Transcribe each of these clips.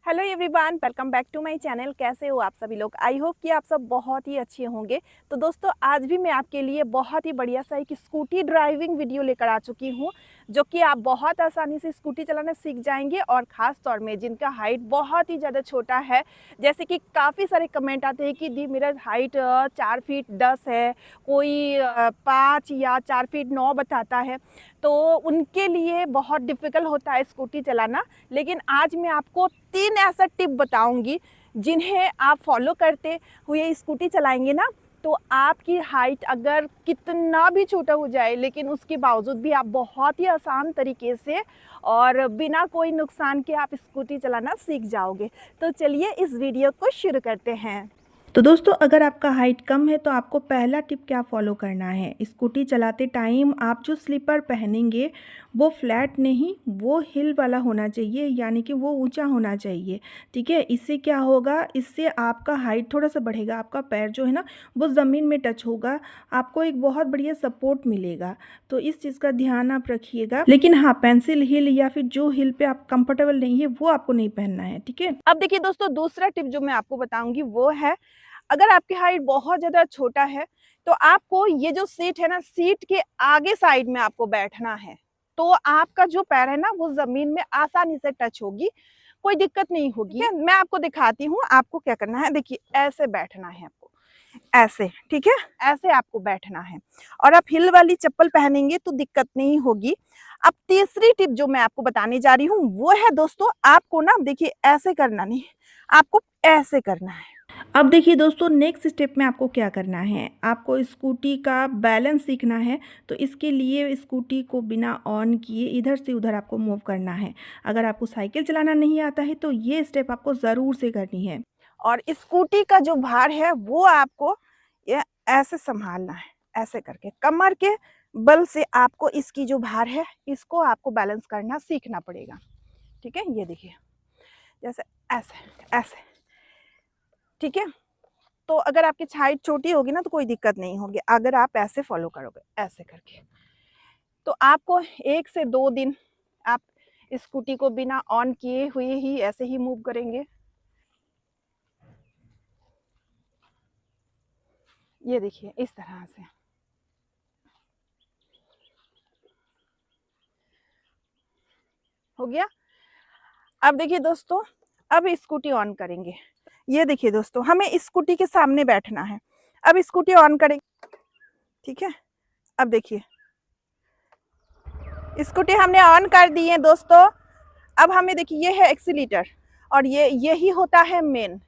Hello everyone, welcome back to my channel. कैसे हो आप सभी लोग? आई होप कि आप सब बहुत ही अच्छे होंगे। तो दोस्तों, आज भी मैं आपके लिए बहुत ही बढ़िया सा एक स्कूटी ड्राइविंग वीडियो लेकर आ चुकी हूँ, जो कि आप बहुत आसानी से स्कूटी चलाना सीख जाएंगे। और ख़ास तौर में जिनका हाइट बहुत ही ज़्यादा छोटा है, जैसे कि काफ़ी सारे कमेंट आते हैं कि दी मेरा हाइट 4 फीट 10 है, कोई 5 या 4 फीट 9 बताता है, तो उनके लिए बहुत डिफ़िकल्ट होता है स्कूटी चलाना। लेकिन आज मैं आपको 3 ऐसा टिप बताऊंगी जिन्हें आप फॉलो करते हुए स्कूटी चलाएंगे ना, तो आपकी हाइट अगर कितना भी छोटा हो जाए, लेकिन उसके बावजूद भी आप बहुत ही आसान तरीके से और बिना कोई नुकसान के आप स्कूटी चलाना सीख जाओगे। तो चलिए इस वीडियो को शुरू करते हैं। तो दोस्तों, अगर आपका हाइट कम है तो आपको पहला टिप क्या फॉलो करना है। स्कूटी चलाते टाइम आप जो स्लीपर पहनेंगे वो फ्लैट नहीं, वो हिल वाला होना चाहिए, यानी कि वो ऊंचा होना चाहिए। ठीक है, इससे क्या होगा, इससे आपका हाइट थोड़ा सा बढ़ेगा, आपका पैर जो है ना वो ज़मीन में टच होगा, आपको एक बहुत बढ़िया सपोर्ट मिलेगा। तो इस चीज़ का ध्यान आप रखिएगा। लेकिन हाँ, पेंसिल हिल या फिर जो हिल पे आप कंफर्टेबल नहीं है वो आपको नहीं पहनना है। ठीक है। अब देखिए दोस्तों, दूसरा टिप जो मैं आपको बताऊंगी वो है, अगर आपकी हाइट बहुत ज़्यादा छोटा है तो आपको ये जो सीट है ना, सीट के आगे साइड में आपको बैठना है। तो आपका जो पैर है ना वो ज़मीन में आसानी से टच होगी, कोई दिक्कत नहीं होगी। ठीक है, मैं आपको दिखाती हूँ आपको क्या करना है। देखिए, ऐसे बैठना है आपको, ऐसे। ठीक है, ऐसे आपको बैठना है। और आप हिल वाली चप्पल पहनेंगे तो दिक्कत नहीं होगी। अब तीसरी टिप जो मैं आपको बताने जा रही हूँ वो है दोस्तों, आपको ना देखिए ऐसे करना नहीं, आपको ऐसे करना है। अब देखिए दोस्तों, नेक्स्ट स्टेप में आपको क्या करना है, आपको स्कूटी का बैलेंस सीखना है। तो इसके लिए स्कूटी को बिना ऑन किए इधर से उधर आपको मूव करना है। अगर आपको साइकिल चलाना नहीं आता है तो ये स्टेप आपको ज़रूर से करनी है। और स्कूटी का जो भार है वो आपको ये ऐसे संभालना है, ऐसे करके कमर के बल से आपको इसकी जो भार है इसको आपको बैलेंस करना सीखना पड़ेगा। ठीक है, ये देखिए, जैसे ऐसे ऐसे। ठीक है, तो अगर आपकी हाइट छोटी होगी ना तो कोई दिक्कत नहीं होगी, अगर आप ऐसे फॉलो करोगे ऐसे करके। तो आपको 1 से 2 दिन आप स्कूटी को बिना ऑन किए हुए ही ऐसे ही मूव करेंगे। ये देखिए, इस तरह से हो गया। अब देखिए दोस्तों, अब स्कूटी ऑन करेंगे। ये देखिए दोस्तों, हमें स्कूटी के सामने बैठना है। अब स्कूटी ऑन करेंगे। ठीक है, अब देखिए स्कूटी हमने ऑन कर दी है दोस्तों। अब हमें देखिए, ये है एक्सीलेटर और ये यही होता है मेन।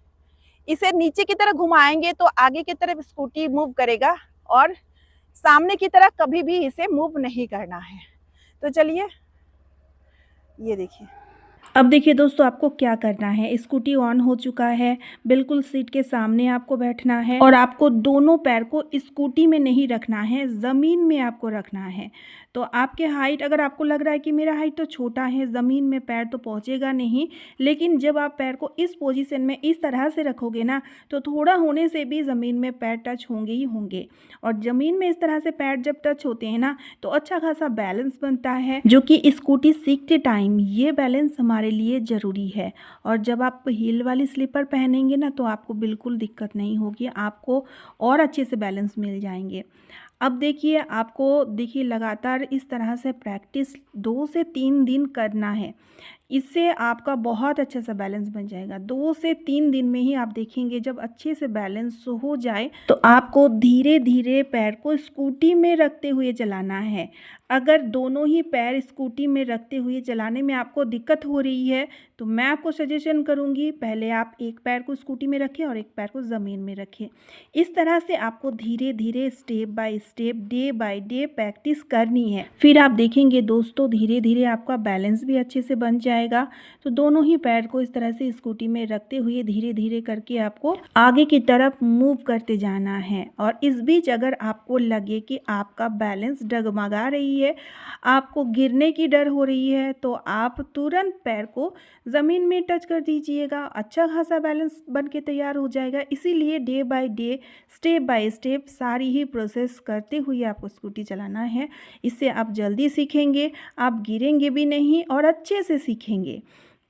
इसे नीचे की तरफ घुमाएंगे तो आगे की तरफ स्कूटी मूव करेगा, और सामने की तरफ कभी भी इसे मूव नहीं करना है। तो चलिए, ये देखिए। अब देखिए दोस्तों, आपको क्या करना है, स्कूटी ऑन हो चुका है, बिल्कुल सीट के सामने आपको बैठना है और आपको दोनों पैर को स्कूटी में नहीं रखना है, ज़मीन में आपको रखना है। तो आपके हाइट, अगर आपको लग रहा है कि मेरा हाइट तो छोटा है, ज़मीन में पैर तो पहुंचेगा नहीं, लेकिन जब आप पैर को इस पोजीशन में इस तरह से रखोगे ना, तो थोड़ा होने से भी ज़मीन में पैर टच होंगे ही होंगे। और ज़मीन में इस तरह से पैर जब टच होते हैं ना, तो अच्छा खासा बैलेंस बनता है, जो कि स्कूटी सीखते टाइम ये बैलेंस हमारे लिए ज़रूरी है। और जब आप हील वाली स्लीपर पहनेंगे ना, तो आपको बिल्कुल दिक्कत नहीं होगी, आपको और अच्छे से बैलेंस मिल जाएंगे। अब देखिए, आपको देखिए लगातार इस तरह से प्रैक्टिस 2 से 3 दिन करना है। इससे आपका बहुत अच्छा सा बैलेंस बन जाएगा। 2 से 3 दिन में ही आप देखेंगे, जब अच्छे से बैलेंस हो जाए तो आपको धीरे धीरे पैर को स्कूटी में रखते हुए चलाना है। अगर दोनों ही पैर स्कूटी में रखते हुए चलाने में आपको दिक्कत हो रही है, तो मैं आपको सजेशन करूंगी, पहले आप एक पैर को स्कूटी में रखें और एक पैर को ज़मीन में रखें। इस तरह से आपको धीरे धीरे step by step, day by day practice करनी है। फिर आप देखेंगे दोस्तों, धीरे धीरे आपका बैलेंस भी अच्छे से बन जाएगा। तो दोनों ही पैर को इस तरह से स्कूटी में रखते हुए धीरे धीरे करके आपको आगे की तरफ मूव करते जाना है। और इस बीच अगर आपको लगे कि आपका बैलेंस डगमगा रही है, आपको गिरने की डर हो रही है, तो आप तुरंत पैर को ज़मीन में टच कर दीजिएगा, अच्छा खासा बैलेंस बन के तैयार हो जाएगा। इसीलिए day by day, step by step सारी ही प्रोसेस करते हुए आपको स्कूटी चलाना है। इससे आप जल्दी सीखेंगे, आप गिरेंगे भी नहीं और अच्छे से सीखेंगे।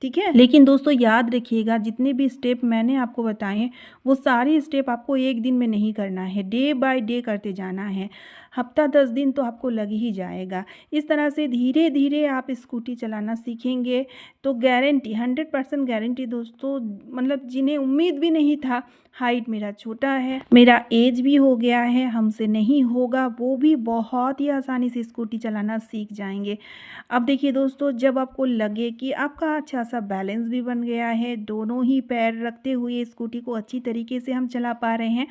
ठीक है। लेकिन दोस्तों याद रखिएगा, जितने भी स्टेप मैंने आपको बताए हैं वो सारे स्टेप आपको एक दिन में नहीं करना है, डे बाय डे करते जाना है। हफ्ता 10 दिन तो आपको लग ही जाएगा। इस तरह से धीरे धीरे आप स्कूटी चलाना सीखेंगे तो गारंटी, 100% गारंटी दोस्तों, मतलब जिन्हें उम्मीद भी नहीं था, हाइट मेरा छोटा है, मेरा एज भी हो गया है, हमसे नहीं होगा, वो भी बहुत ही आसानी से स्कूटी चलाना सीख जाएंगे। अब देखिए दोस्तों, जब आपको लगे कि आपका अच्छा सा बैलेंस भी बन गया है, दोनों ही पैर रखते हुए स्कूटी को अच्छी तरीके से हम चला पा रहे हैं,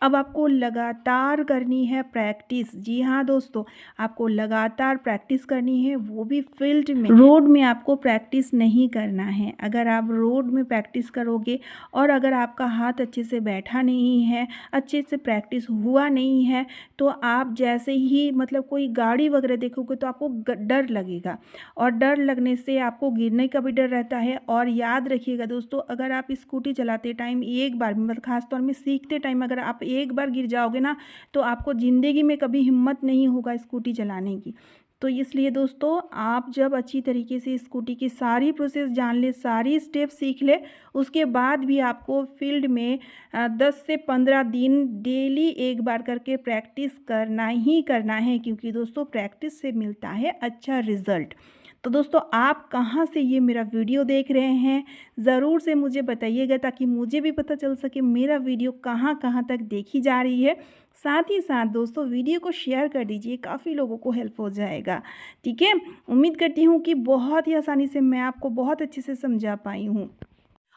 अब आपको लगातार करनी है प्रैक्टिस। जी हाँ दोस्तों, आपको लगातार प्रैक्टिस करनी है, वो भी फील्ड में। रोड में आपको प्रैक्टिस नहीं करना है। अगर आप रोड में प्रैक्टिस करोगे और अगर आपका हाथ अच्छे से बैठा नहीं है, अच्छे से प्रैक्टिस हुआ नहीं है, तो आप जैसे ही मतलब कोई गाड़ी वगैरह देखोगे तो आपको डर लगेगा, और डर लगने से आपको गिरने का भी डर रहता है। और याद रखिएगा दोस्तों, अगर आप स्कूटी चलाते टाइम एक बार, मतलब खासतौर में सीखते टाइम अगर आप एक बार गिर जाओगे ना, तो आपको ज़िंदगी में कभी हिम्मत नहीं होगा स्कूटी चलाने की। तो इसलिए दोस्तों, आप जब अच्छी तरीके से स्कूटी की सारी प्रोसेस जान ले, सारी स्टेप सीख ले, उसके बाद भी आपको फील्ड में 10 से 15 दिन डेली एक बार करके प्रैक्टिस करना ही करना है, क्योंकि दोस्तों प्रैक्टिस से मिलता है अच्छा रिज़ल्ट। तो दोस्तों, आप कहाँ से ये मेरा वीडियो देख रहे हैं, ज़रूर से मुझे बताइएगा, ताकि मुझे भी पता चल सके मेरा वीडियो कहाँ कहाँ तक देखी जा रही है। साथ ही साथ दोस्तों, वीडियो को शेयर कर दीजिए, काफ़ी लोगों को हेल्प हो जाएगा। ठीक है, उम्मीद करती हूँ कि बहुत ही आसानी से मैं आपको बहुत अच्छे से समझा पाई हूँ।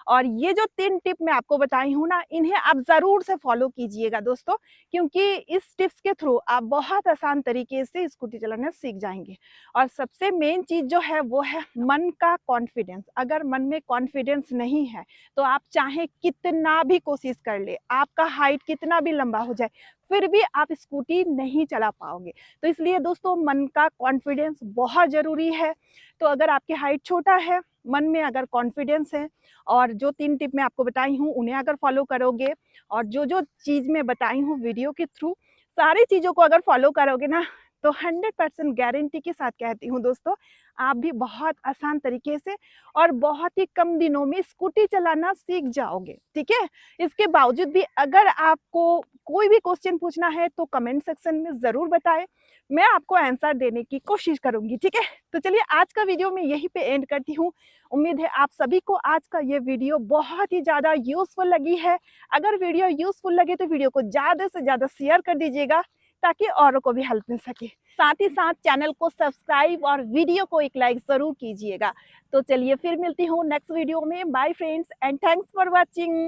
और ये जो 3 टिप मैं आपको बताई हूँ ना, इन्हें आप ज़रूर से फॉलो कीजिएगा दोस्तों, क्योंकि इस टिप्स के थ्रू आप बहुत आसान तरीके से स्कूटी चलाना सीख जाएँगे। और सबसे मेन चीज़ जो है वो है मन का कॉन्फिडेंस। अगर मन में कॉन्फिडेंस नहीं है, तो आप चाहे कितना भी कोशिश कर ले, आपका हाइट कितना भी लंबा हो जाए, फिर भी आप स्कूटी नहीं चला पाओगे। तो इसलिए दोस्तों, मन का कॉन्फिडेंस बहुत ज़रूरी है। तो अगर आपकी हाइट छोटा है, मन में अगर कॉन्फिडेंस है, और जो 3 टिप मैं आपको बताई हूँ उन्हें अगर फॉलो करोगे, और जो चीज़ मैं बताई हूँ वीडियो के थ्रू, सारी चीज़ों को अगर फॉलो करोगे ना, तो 100% गारंटी के साथ कहती हूँ दोस्तों, आप भी बहुत आसान तरीके से और बहुत ही कम दिनों में स्कूटी चलाना सीख जाओगे। ठीक है? इसके बावजूद भी अगर आपको कोई भी क्वेश्चन पूछना है तो कमेंट सेक्शन में ज़रूर बताएं, मैं आपको आंसर देने की कोशिश करूँगी। ठीक है? तो चलिए, आज का वीडियो मैं यहीं पे एंड करती हूँ। उम्मीद है आप सभी को आज का ये वीडियो बहुत ही ज़्यादा यूज़फुल लगी है। अगर वीडियो यूज़फुल लगे तो वीडियो को ज़्यादा से ज़्यादा शेयर कर दीजिएगा, ताकि औरों को भी हेल्प मिल सके। साथ ही साथ चैनल को सब्सक्राइब और वीडियो को एक लाइक ज़रूर कीजिएगा। तो चलिए, फिर मिलती हूँ नेक्स्ट वीडियो में। Bye friends and thanks for watching.